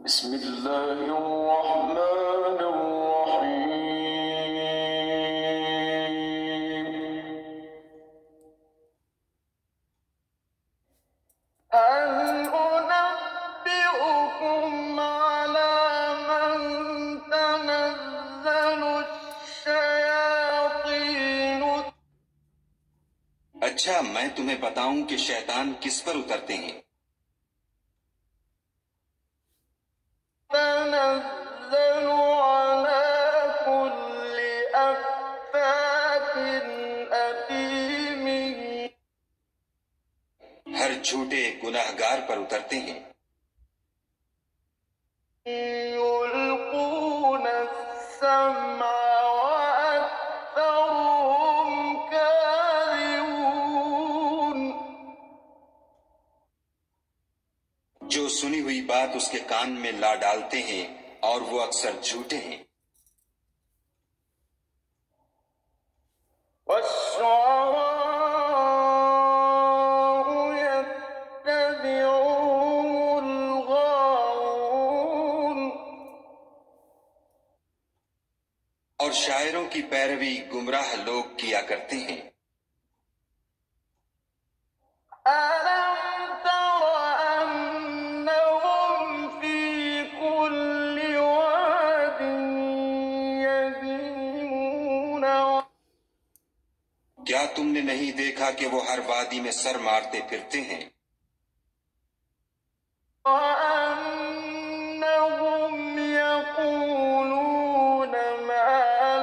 بسم اللہ الرحمن الرحیم هل أنبئكم على من تنزل الشياطين اچھا میں تمہیں بتاؤں کہ شیطان کس پر اترتے ہیں؟ تنزل على كل أفاك أثيم ہر جھوٹے گناہ گار پر اترتے ہیں۔ يلقون السمع وأكثرهم كاذبون جو سنی ہوئی بات اس کے کان میں لا ڈالتے ہیں اور وہ اکثر جھوٹے ہیں۔ والشعراء يتبعهم الغاوون اور شاعروں کی پیروی گمراہ لوگ کیا کرتے ہیں۔ ألم تر أنهم في كل واد يهيمون کیا تم نے نہیں دیکھا کہ وہ ہر وادی میں سر مارتے پھرتے ہیں؟ وأنهم يقولون ما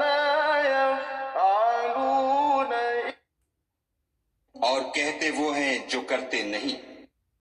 لا يفعلون اور کہتے وہ ہیں جو کرتے نہیں۔